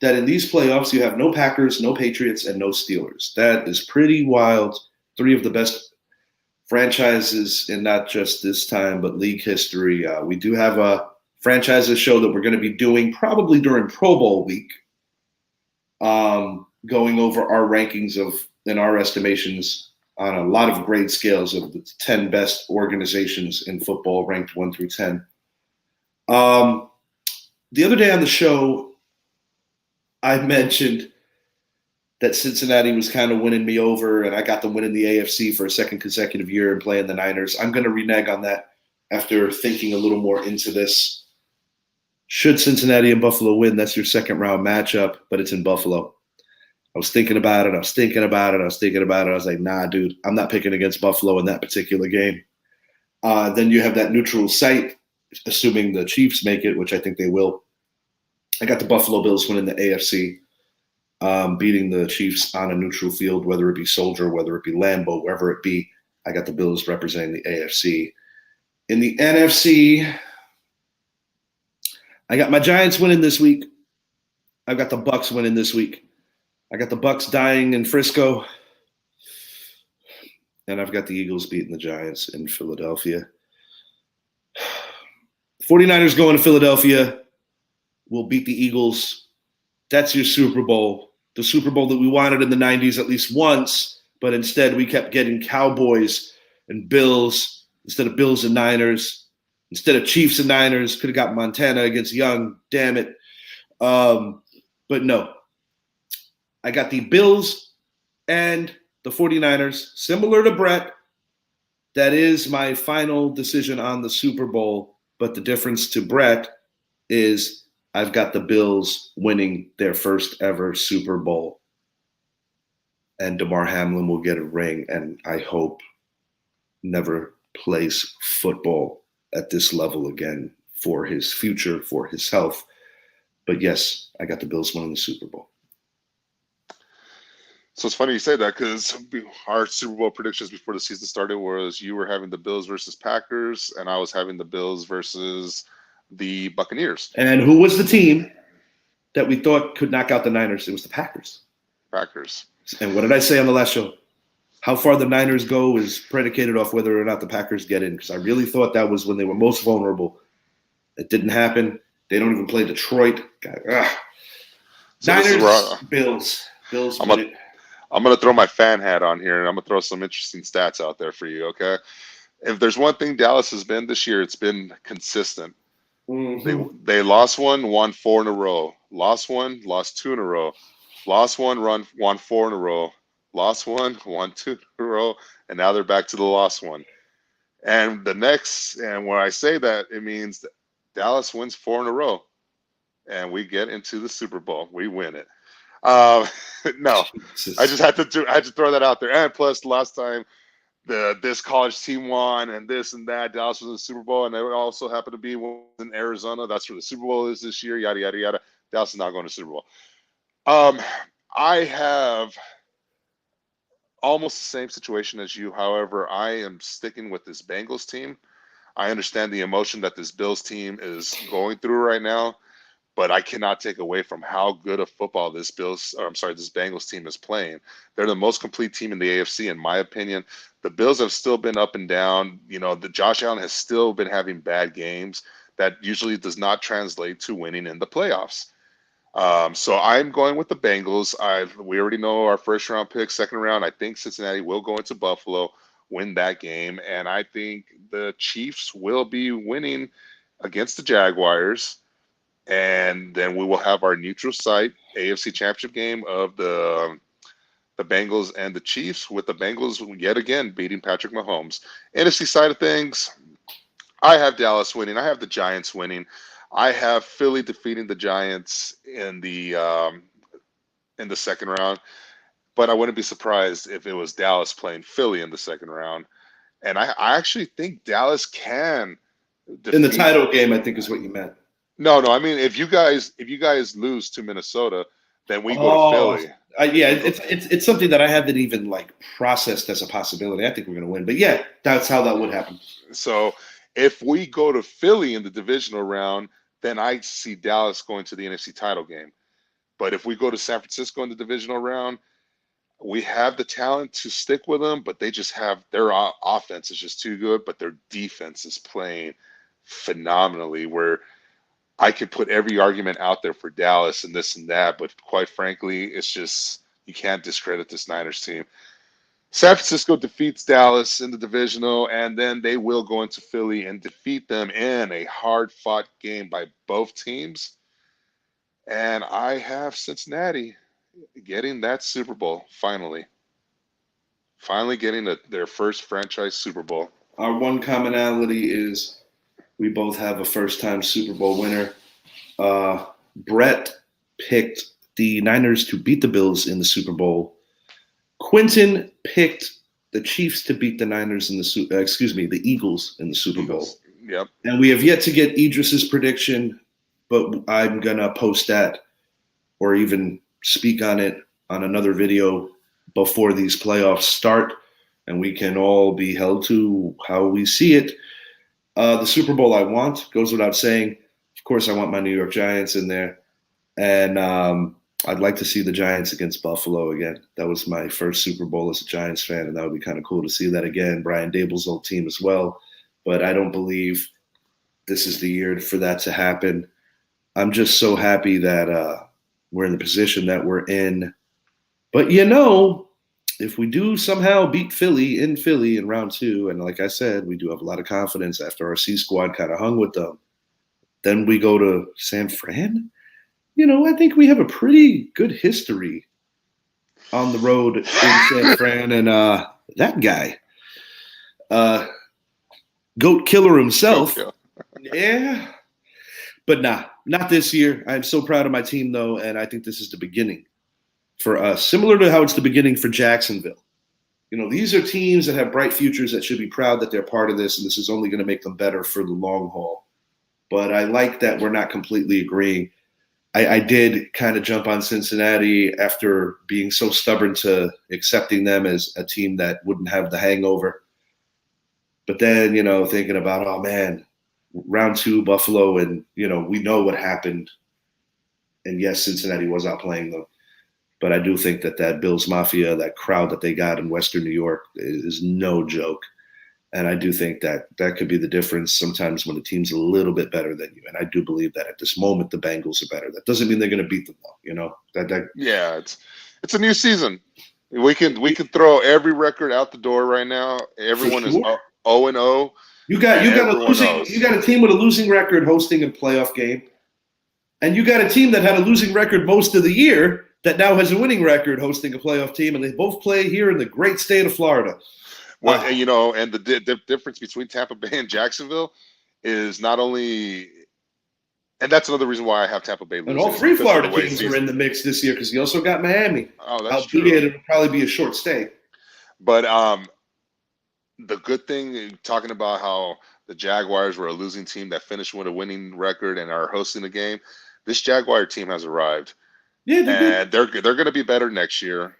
that in these playoffs you have no Packers, no Patriots, and no Steelers. That is pretty wild. Three of the best franchises in not just this time, but league history. We do have a franchises show that we're going to be doing probably during Pro Bowl week, going over our rankings of, in our estimations, on a lot of grade scales of the 10 best organizations in football, ranked 1 through 10. The other day on the show, I mentioned that Cincinnati was kind of winning me over, and I got them winning the AFC for a second consecutive year and playing the Niners. I'm going to renege on that after thinking a little more into this. Should Cincinnati and Buffalo win, that's your second round matchup, but it's in Buffalo. I was thinking about it. I was thinking about it. I was thinking about it. I was like, nah, dude, I'm not picking against Buffalo in that particular game. Then you have that neutral site, assuming the Chiefs make it, which I think they will. I got the Buffalo Bills winning the AFC, beating the Chiefs on a neutral field, whether it be Soldier, whether it be Lambeau, wherever it be. I got the Bills representing the AFC. In the NFC, I got my Giants winning this week. I've got the Bucks winning this week. I got the Bucks dying in Frisco, and I've got the Eagles beating the Giants in Philadelphia. 49ers going to Philadelphia. Will beat the Eagles. That's your Super Bowl. The Super Bowl that we wanted in the 90s at least once, but instead we kept getting Cowboys and Bills instead of Bills and Niners. Instead of Chiefs and Niners, could have got Montana against Young. Damn it. But no. I got the Bills and the 49ers. Similar to Brett, that is my final decision on the Super Bowl. But the difference to Brett is I've got the Bills winning their first ever Super Bowl. And DeMar Hamlin will get a ring, and I hope never plays football at this level again for his future, for his health. But yes, I got the Bills winning the Super Bowl. So it's funny you say that because our Super Bowl predictions before the season started was you were having the Bills versus Packers, and I was having the Bills versus the Buccaneers. And who was the team that we thought could knock out the Niners? It was the Packers. Packers. And what did I say on the last show? How far the Niners go is predicated off whether or not the Packers get in, because I really thought that was when they were most vulnerable. It didn't happen. They don't even play Detroit. So Niners, Bills. Bills win it. I'm going to throw my fan hat on here, and I'm going to throw some interesting stats out there for you, okay? If there's one thing Dallas has been this year, it's been consistent. Mm-hmm. They lost one, won 4 in a row. Lost one, lost 2 in a row. Lost one, won 4 in a row. Lost one, won 2 in a row, and now they're back to the lost one. And when I say that, it means that Dallas wins 4 in a row, and we get into the Super Bowl. We win it. No, I just had to throw that out there. And plus, last time this college team won and this and that, Dallas was in the Super Bowl, and they also happened to be in Arizona. That's where the Super Bowl is this year. Yada yada yada. Dallas is not going to Super Bowl. I have almost the same situation as you. However, I am sticking with this Bengals team. I understand the emotion that this Bills team is going through right now, but I cannot take away from how good of football this Bengals team is playing. They're the most complete team in the AFC, in my opinion. The Bills have still been up and down. The Josh Allen has still been having bad games. That usually does not translate to winning in the playoffs. So I'm going with the Bengals. We already know our first round pick, second round. I think Cincinnati will go into Buffalo, win that game, and I think the Chiefs will be winning against the Jaguars. And then we will have our neutral site AFC Championship game of the Bengals and the Chiefs, with the Bengals yet again beating Patrick Mahomes. NFC side of things, I have Dallas winning. I have the Giants winning. I have Philly defeating the Giants in the second round, but I wouldn't be surprised if it was Dallas playing Philly in the second round. And I actually think Dallas can defeat. In the title game, I think is what you meant. No. I mean, if you guys lose to Minnesota, then we go to Philly. It's something that I haven't even processed as a possibility. I think we're going to win, but yeah, that's how that would happen. So if we go to Philly in the divisional round, then I see Dallas going to the NFC title game. But if we go to San Francisco in the divisional round, we have the talent to stick with them, but they just have their offense is just too good, but their defense is playing phenomenally, where I could put every argument out there for Dallas and this and that, but quite frankly, it's just you can't discredit this Niners team. San Francisco defeats Dallas in the divisional, and then they will go into Philly and defeat them in a hard-fought game by both teams. And I have Cincinnati getting that Super Bowl, finally. Finally getting their first franchise Super Bowl. Our one commonality is we both have a first-time Super Bowl winner. Brett picked the Niners to beat the Bills in the Super Bowl. Quentin picked the Chiefs to beat the Niners in the Eagles in the Super Bowl. Eagles. Yep. And we have yet to get Idris's prediction, but I'm gonna post that or even speak on it on another video before these playoffs start, and we can all be held to how we see it. The Super Bowl I want goes without saying. Of course, I want my New York Giants in there, and I'd like to see the Giants against Buffalo again. That was my first Super Bowl as a Giants fan, and that would be kind of cool to see that again. Brian Dable's old team as well, but I don't believe this is the year for that to happen. I'm just so happy that we're in the position that we're in. But if we do somehow beat Philly in round 2, and like I said, we do have a lot of confidence after our C squad kind of hung with them, then we go to San Fran. I think we have a pretty good history on the road in San Fran, and that guy, Goat Killer himself. Yeah. But not this year. I'm so proud of my team, though, and I think this is the beginning for us, similar to how it's the beginning for Jacksonville. These are teams that have bright futures that should be proud that they're part of this, and this is only going to make them better for the long haul. But I like that we're not completely agreeing. I did kind of jump on Cincinnati after being so stubborn to accepting them as a team that wouldn't have the hangover. But then, thinking about, oh, man, round 2, Buffalo, and, we know what happened. And, yes, Cincinnati was outplaying them. But I do think that Bills Mafia, that crowd that they got in Western New York is no joke. And I do think that could be the difference sometimes when a team's a little bit better than you. And I do believe that at this moment, the Bengals are better. That doesn't mean they're going to beat them, though. Yeah, it's a new season. We can throw every record out the door right now. Everyone is 0-0. You got a team with a losing record hosting a playoff game, and you got a team that had a losing record most of the year that now has a winning record hosting a playoff team, and they both play here in the great state of Florida. Well, and the difference between Tampa Bay and Jacksonville is not only, and that's another reason why I have Tampa Bay losing. And all 3 Florida teams are in the mix this year because you also got Miami. Oh, that's true. It'll probably be a short stay. But the good thing, talking about how the Jaguars were a losing team that finished with a winning record and are hosting the game, this Jaguar team has arrived. Yeah, and they're going to be better next year.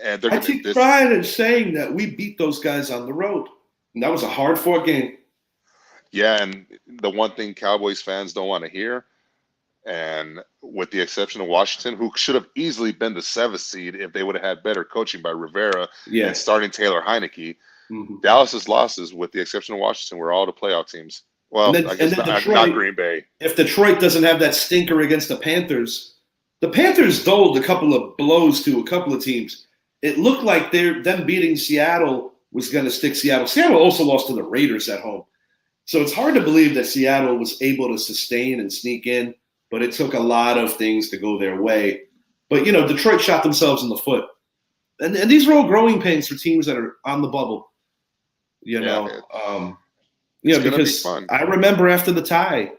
And I take pride in saying that we beat those guys on the road. And that was a hard-fought game. Yeah, and the one thing Cowboys fans don't want to hear, and with the exception of Washington, who should have easily been the 7th seed if they would have had better coaching by Rivera and starting Taylor Heineke, Dallas's losses, with the exception of Washington, were all the playoff teams. Well, I guess not Green Bay. If Detroit doesn't have that stinker against the Panthers doled a couple of blows to a couple of teams. It looked like them beating Seattle was going to stick Seattle. Seattle also lost to the Raiders at home. So it's hard to believe that Seattle was able to sustain and sneak in, but it took a lot of things to go their way. But, Detroit shot themselves in the foot. And these are all growing pains for teams that are on the bubble. Because I remember after the tie,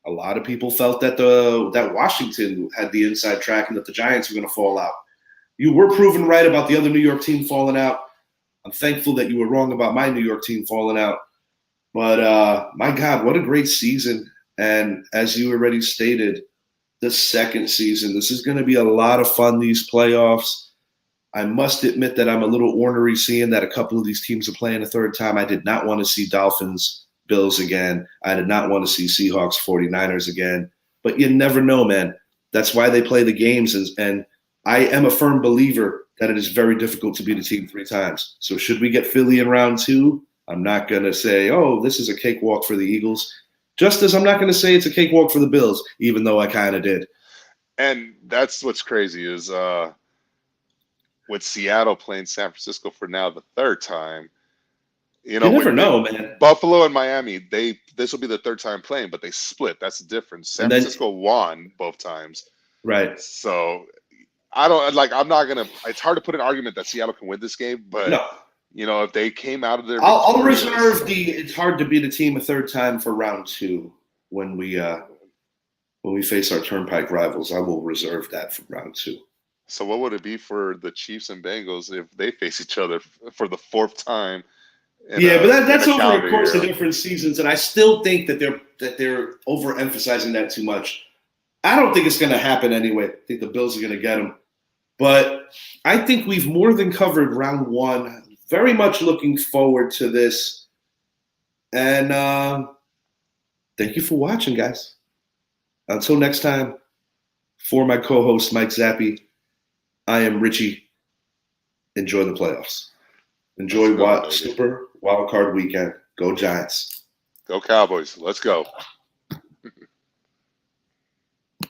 a lot of people felt that that Washington had the inside track and that the Giants were going to fall out. You were proven right about the other New York team falling out. I'm thankful that you were wrong about my New York team falling out. But, my God, what a great season. And as you already stated, the second season, this is going to be a lot of fun, these playoffs. I must admit that I'm a little ornery seeing that a couple of these teams are playing a third time. I did not want to see Dolphins, Bills again. I did not want to see Seahawks, 49ers again. But you never know, man. That's why they play the games. And I am a firm believer that it is very difficult to beat a team 3 times. So should we get Philly in round 2, I'm not going to say, oh, this is a cakewalk for the Eagles. Just as I'm not going to say it's a cakewalk for the Bills, even though I kind of did. And that's what's crazy is with Seattle playing San Francisco for now the 3rd time. You never know, man. Buffalo and Miami, this will be the 3rd time playing, but they split. That's the difference. San Francisco won both times. Right. So I'm not going to, it's hard to put an argument that Seattle can win this game, but if they came out of their, I'll reserve it's hard to beat a team a 3rd time for round 2 when we when we face our Turnpike rivals. I will reserve that for round 2. So what would it be for the Chiefs and Bengals if they face each other for the 4th time Yeah, but in that's a over a calendar course of year? different seasons, and I still think that they're overemphasizing that too much. I don't think it's going to happen anyway. I think the Bills are going to get them, but I think we've more than covered round 1. Very much looking forward to this, and thank you for watching, guys. Until next time, for my co-host Mike Zappy, I am Richie. Enjoy the playoffs. Let's Enjoy go, baby. Super Wild Card Weekend. Go Giants. Go Cowboys. Let's go.